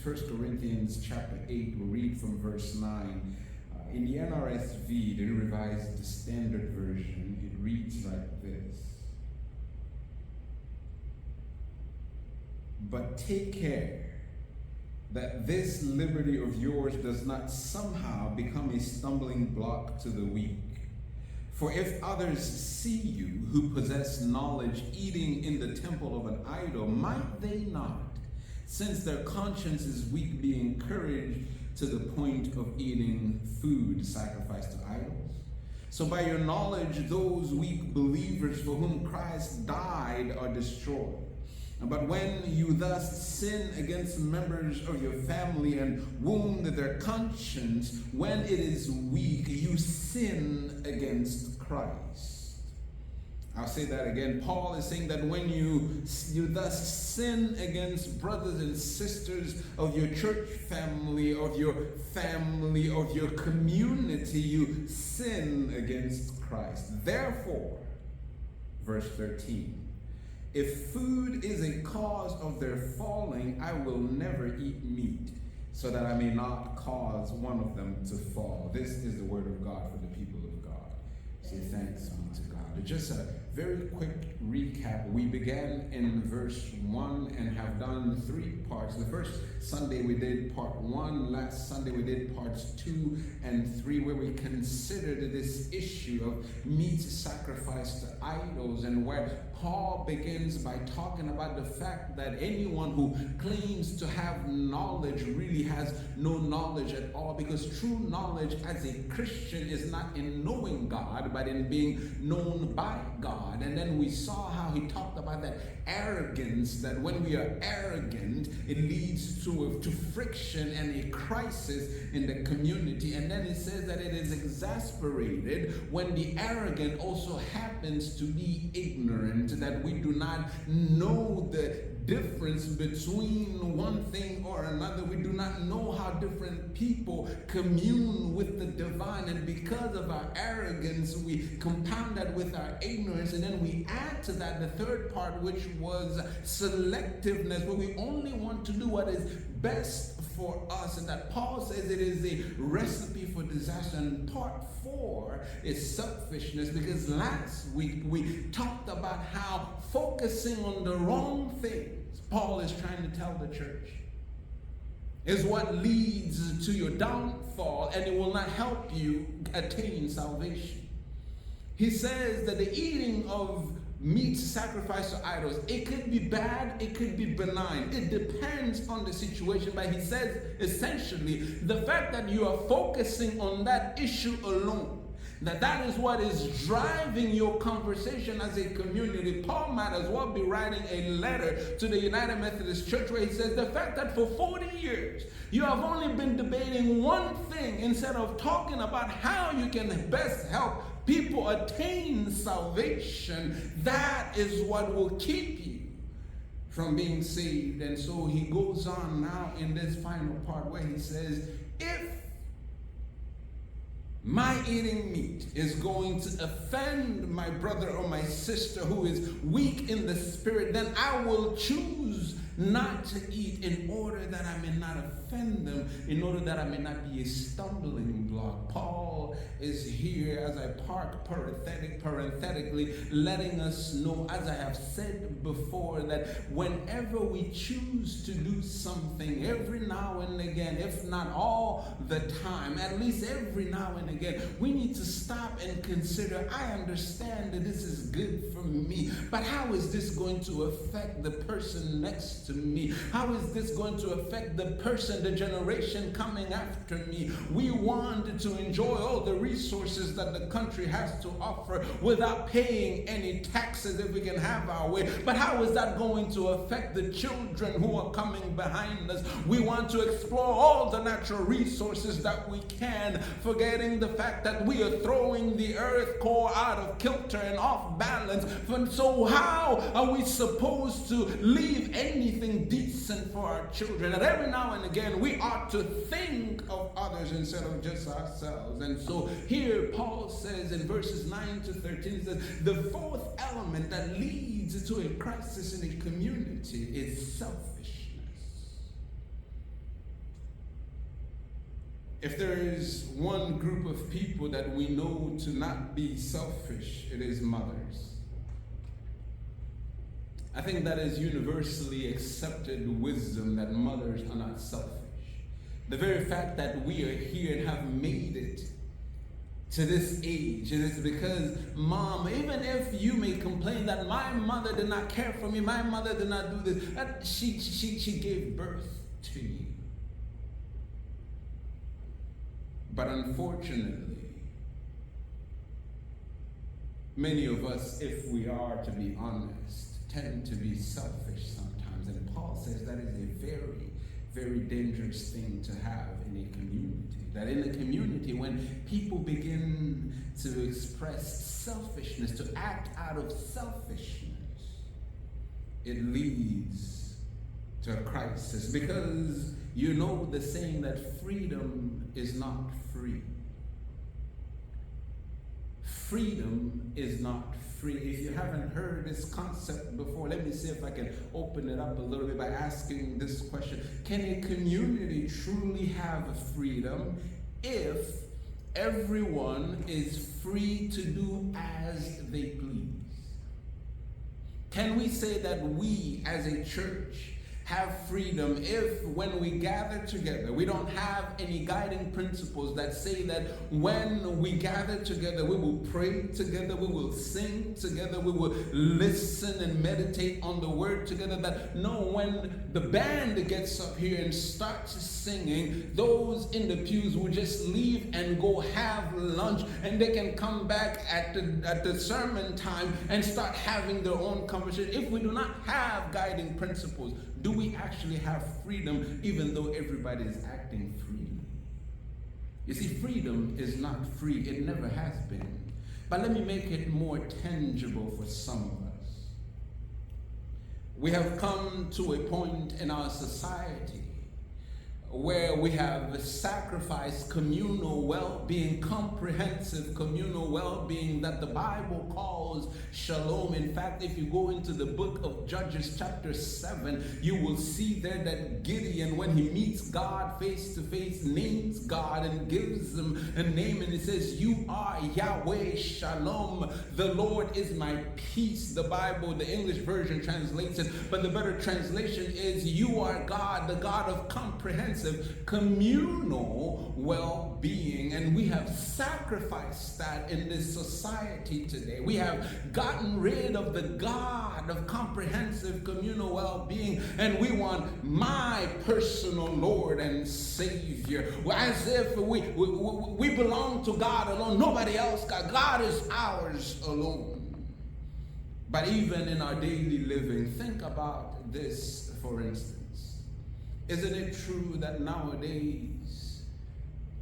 1 Corinthians chapter 8. We'll read from verse 9. In the NRSV, the Revised Standard Version, it reads like this. But take care that this liberty of yours does not somehow become a stumbling block to the weak. For if others see you who possess knowledge eating in the temple of an idol, might they not, since their conscience is weak, be encouraged to the point of eating food sacrificed to idols? So by your knowledge, those weak believers for whom Christ died are destroyed. But when you thus sin against members of your family and wound their conscience, when it is weak, you sin against Christ. I'll say that again. Paul is saying that when you thus sin against brothers and sisters of your church family, of your community, you sin against Christ. Therefore, verse 13, if food is a cause of their falling, I will never eat meat, so that I may not cause one of them to fall. This is the word of God for the people of God. Say thanks be to God. Just a very quick recap. We began in verse 1 and have done 3 parts. The first Sunday we did part 1. Last Sunday we did parts 2 and 3, where we considered this issue of meat sacrificed to idols, and where Paul begins by talking about the fact that anyone who claims to have knowledge really has no knowledge at all, because true knowledge as a Christian is not in knowing God, but in being known by God. And then we saw how he talked about that arrogance, that when we are arrogant, it leads to friction and a crisis in the community. And then it says that it is exasperated when the arrogant also happens to be ignorant, that we do not know the difference between one thing or another. We do not know how different people commune with the divine, and because of our arrogance, we compound that with our ignorance, and then we add to that the third part, which was selectiveness, where we only want to do what is best for us, and that Paul says it is a recipe for disaster. And part 4 is selfishness, because last week we talked about how focusing on the wrong things, Paul is trying to tell the church, is what leads to your downfall, and it will not help you attain salvation. He says that the eating of meat sacrificed to idols, it could be bad, it could be benign. It depends on the situation. But he says essentially the fact that you are focusing on that issue alone, that is what is driving your conversation as a community. Paul might as well be writing a letter to the United Methodist Church where he says the fact that for 40 years you have only been debating one thing instead of talking about how you can best help people attain salvation, that is what will keep you from being saved. And so he goes on now in this final part where he says, if my eating meat is going to offend my brother or my sister who is weak in the spirit, then I will choose not to eat in order that I may not offend them, in order that I may not be a stumbling block. Paul is here, as I park parenthetically, letting us know, as I have said before, that whenever we choose to do something, every now and again, if not all the time, at least every now and again, we need to stop and consider, I understand that this is good for me, but how is this going to affect the person next to me? How is this going to affect the person, the generation coming after me? We want to enjoy all the resources that the country has to offer without paying any taxes if we can have our way. But how is that going to affect the children who are coming behind us? We want to explore all the natural resources that we can, forgetting the fact that we are throwing the earth core out of kilter and off balance. So how are we supposed to leave anything decent for our children? And every now and again we ought to think of others instead of just ourselves. And so here Paul says in verses 9 to 13, he says the fourth element that leads to a crisis in a community is selfishness. If there is one group of people that we know to not be selfish, it is mothers. I think that is universally accepted wisdom that mothers are not selfish. The very fact that we are here and have made it to this age, it is because mom, even if you may complain that my mother did not care for me, my mother did not do this, that she gave birth to you. But unfortunately, many of us, if we are to be honest, tend to be selfish sometimes. And Paul says that is a very, very dangerous thing to have in a community. That in a community, when people begin to express selfishness, to act out of selfishness, it leads to a crisis. Because you know the saying that freedom is not free. Freedom is not free. If you haven't heard this concept before, let me see if I can open it up a little bit by asking this question. Can a community truly have freedom if everyone is free to do as they please? Can we say that we as a church have freedom if when we gather together, we don't have any guiding principles that say that when we gather together, we will pray together, we will sing together, we will listen and meditate on the word together, that no, when the band gets up here and starts singing, those in the pews will just leave and go have lunch, and they can come back at the sermon time and start having their own conversation. If we do not have guiding principles, do we actually have freedom even though everybody is acting freely? You see, freedom is not free. It never has been. But let me make it more tangible for some of us. We have come to a point in our society where we have sacrificed communal well-being, comprehensive communal well-being that the Bible calls shalom. In fact, if you go into the book of Judges chapter 7, you will see there that Gideon, when he meets God face to face, names God and gives him a name, and he says, "You are Yahweh Shalom. The Lord is my peace." The Bible, the English version translates it, but the better translation is, "You are God, the God of comprehensive communal well-being." And we have sacrificed that in this society today. We have gotten rid of the God of comprehensive communal well-being, and we want my personal Lord and Savior, as if we belong to God alone. Nobody else. God is ours alone. But even in our daily living, think about this, for instance. Isn't it true that nowadays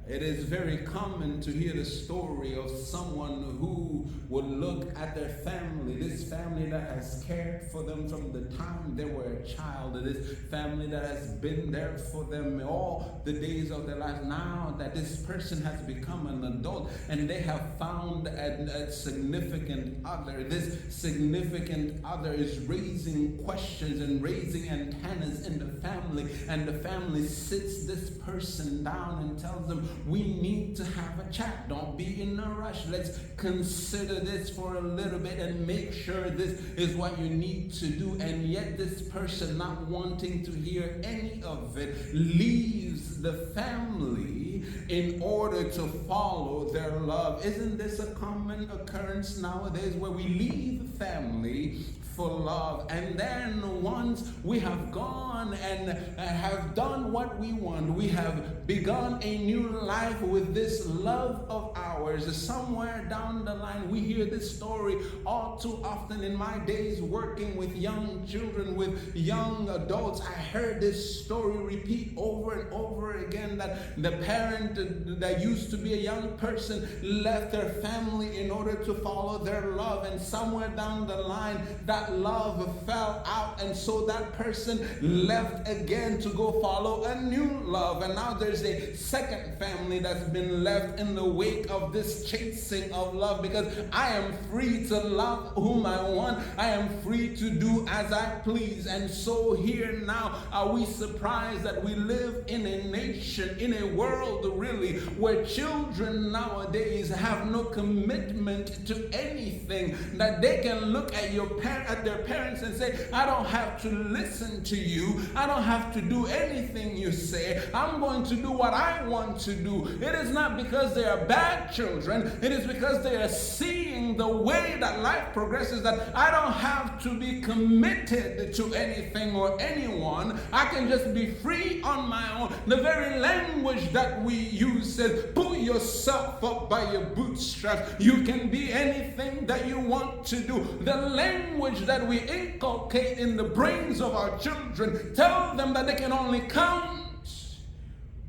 it is very common to hear the story of someone who would look at their family, this family that has cared for them from the time they were a child, this family that has been there for them all the days of their life. Now that this person has become an adult and they have found a significant other, this significant other is raising questions and raising antennas in the family, and the family sits this person down and tells them, "We need to have a chat. Don't be in a rush. Let's consider this for a little bit and make sure this is what you need to do." And yet this person, not wanting to hear any of it, leaves the family in order to follow their love. Isn't this a common occurrence nowadays, where we leave family for love, and then once we have gone and have done what we want, we have begun a new life with this love of ours, somewhere down the line we hear this story all too often. In my days working with young children, with young adults, I heard this story repeat over and over again, that the parent that used to be a young person left their family in order to follow their love, and somewhere down the line that that love fell out, and so that person left again to go follow a new love. And now there's a second family that's been left in the wake of this chasing of love, because I am free to love whom I want. I am free to do as I please. And so here now, are we surprised that we live in a nation, in a world really, where children nowadays have no commitment to anything, that they can look at their parents and say, I don't have to listen to you. I don't have to do anything you say. I'm going to do what I want to do. It is not because they are bad children. It is because they are seeing the way that life progresses, that I don't have to be committed to anything or anyone. I can just be free on my own. The very language that we use says, pull yourself up by your bootstraps. You can be anything that you want to do. The language that we inculcate in the brains of our children tell them that they can only count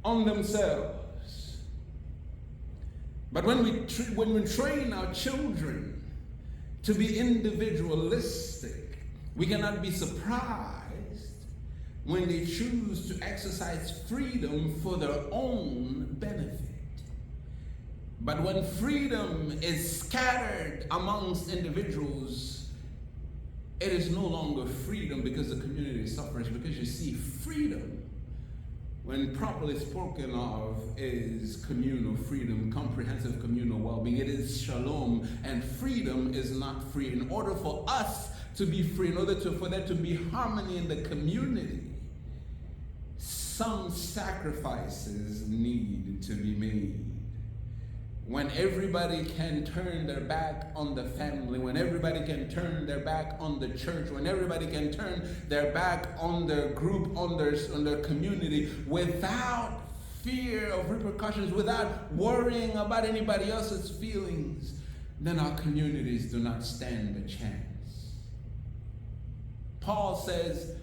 on themselves. But when we train our children to be individualistic, we cannot be surprised when they choose to exercise freedom for their own benefit. But when freedom is scattered amongst individuals, it is no longer freedom, because the community suffers. Because you see, freedom, when properly spoken of, is communal freedom, comprehensive communal well-being. It is shalom, and freedom is not free. In order for us to be free, in order for there to be harmony in the community, some sacrifices need to be made. When everybody can turn their back on the family, when everybody can turn their back on the church, when everybody can turn their back on their group, on their community, without fear of repercussions, without worrying about anybody else's feelings, then our communities do not stand a chance. Paul says,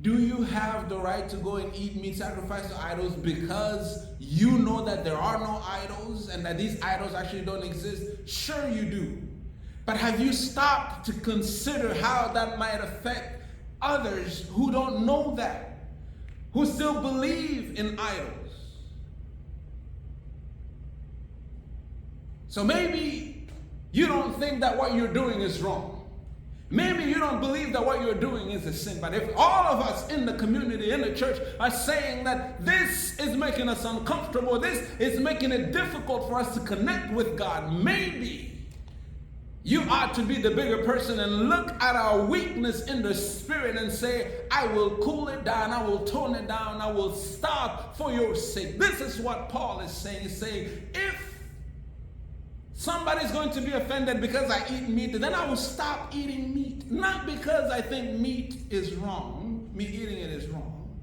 do you have the right to go and eat meat sacrificed to idols because you know that there are no idols and that these idols actually don't exist? Sure you do. But have you stopped to consider how that might affect others who don't know that, who still believe in idols? So maybe you don't think that what you're doing is wrong. Maybe you don't believe that what you're doing is a sin, but if all of us in the community, in the church, are saying that this is making us uncomfortable, this is making it difficult for us to connect with God, maybe you ought to be the bigger person and look at our weakness in the spirit and say, I will cool it down, I will tone it down, I will stop for your sake. This is what Paul is saying. He's saying, if somebody's going to be offended because I eat meat, then I will stop eating meat. Not because I think meat is wrong, me eating it is wrong,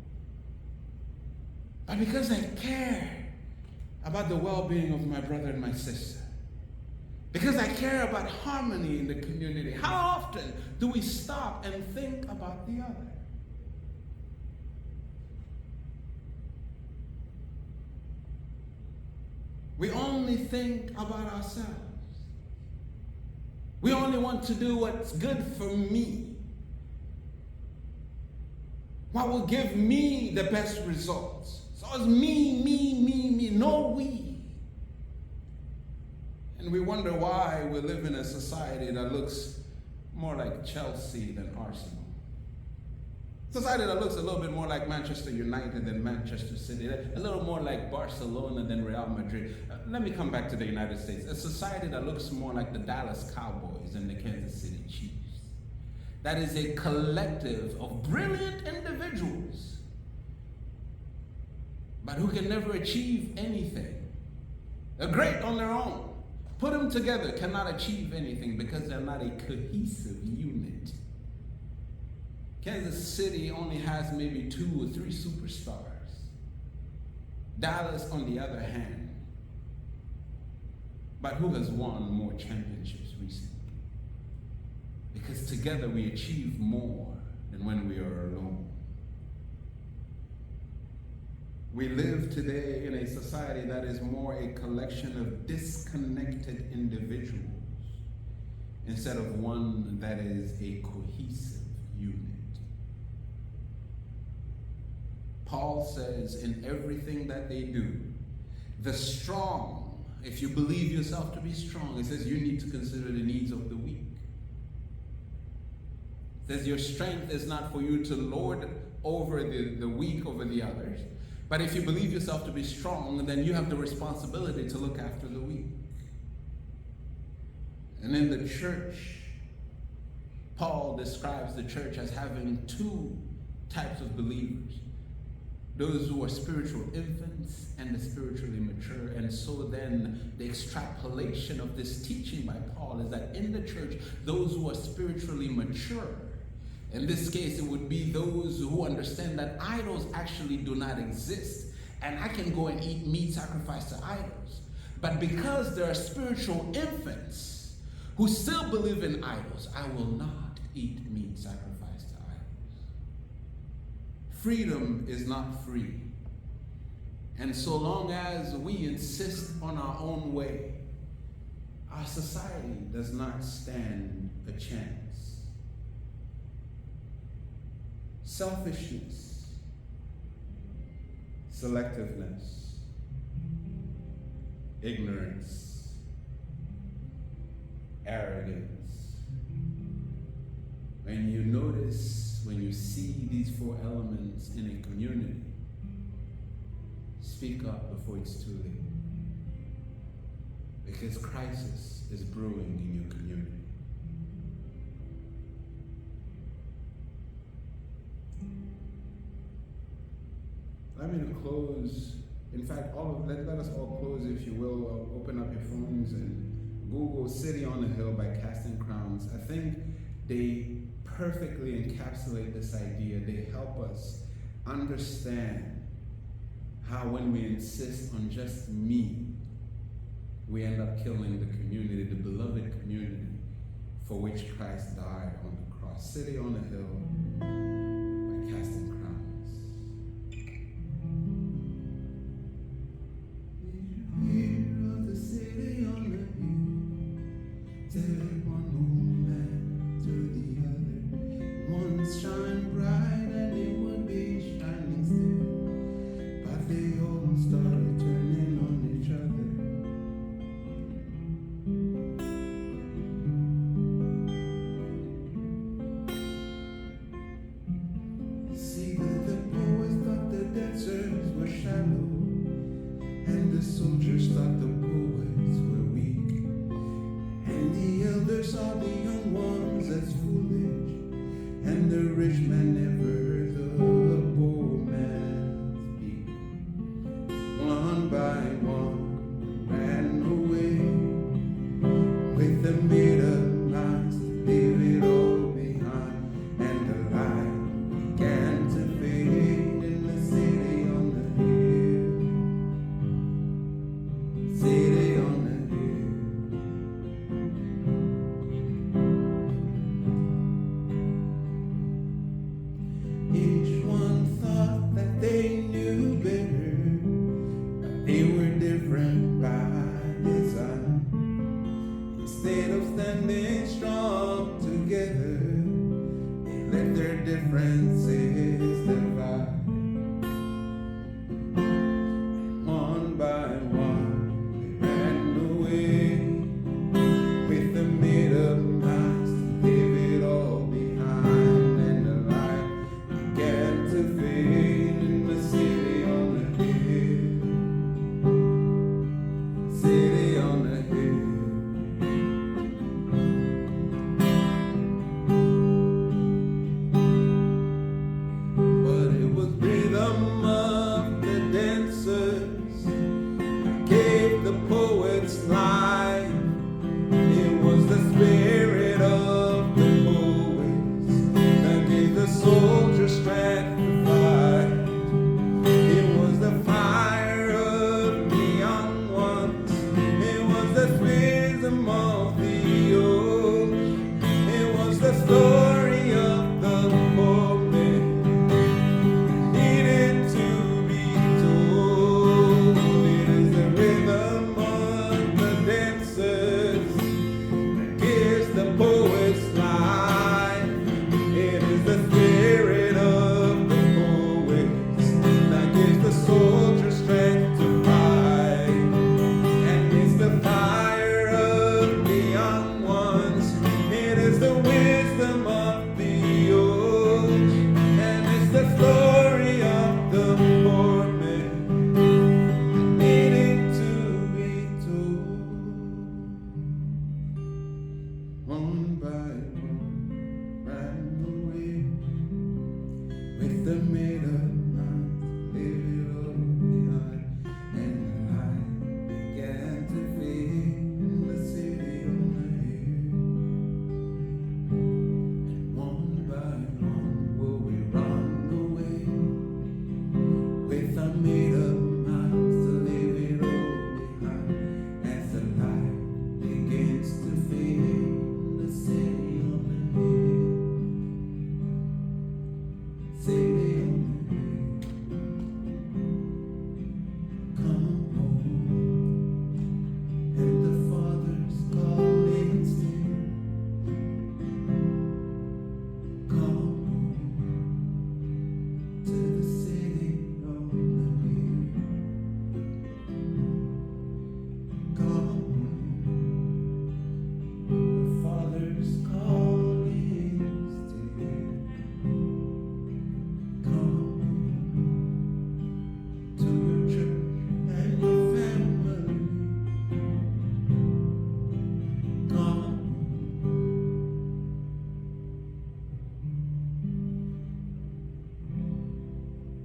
but because I care about the well-being of my brother and my sister. Because I care about harmony in the community. How often do we stop and think about the other? We only think about ourselves. We only want to do what's good for me. What will give me the best results? So it's me, no we. And we wonder why we live in a society that looks more like Chelsea than Arsenal. Society that looks a little bit more like Manchester United than Manchester City, a little more like Barcelona than Real Madrid. Let me come back to the United States. A society that looks more like the Dallas Cowboys than the Kansas City Chiefs. That is a collective of brilliant individuals, but who can never achieve anything. They're great on their own. Put them together, cannot achieve anything because they're not a cohesive unit. Kansas City only has maybe 2 or 3 superstars. Dallas, on the other hand, but who has won more championships recently? Because together we achieve more than when we are alone. We live today in a society that is more a collection of disconnected individuals instead of one that is a cohesive unit. Paul says in everything that they do, the strong, if you believe yourself to be strong, it says you need to consider the needs of the weak. It says your strength is not for you to lord over the weak over the others. But if you believe yourself to be strong, then you have the responsibility to look after the weak. And in the church, Paul describes the church as having two types of believers. Those who are spiritual infants and the spiritually mature. And so then the extrapolation of this teaching by Paul is that in the church, those who are spiritually mature, in this case, it would be those who understand that idols actually do not exist. And I can go and eat meat sacrificed to idols. But because there are spiritual infants who still believe in idols, I will not eat meat sacrificed to idols. Freedom is not free. And so long as we insist on our own way, our society does not stand a chance. Selfishness, selectiveness, ignorance, arrogance. When you notice, when you see these four elements in a community, speak up before it's too late. Because crisis is brewing in your community. Allow me to close. In fact, let us all close, if you will. Open up your phones and Google City on the Hill by Casting Crowns. I think they perfectly encapsulate this idea. They help us understand how when we insist on just me, we end up killing the community, the beloved community for which Christ died on the cross. City on the Hill by Casting Crowns. Each one thought that they knew better, but they were made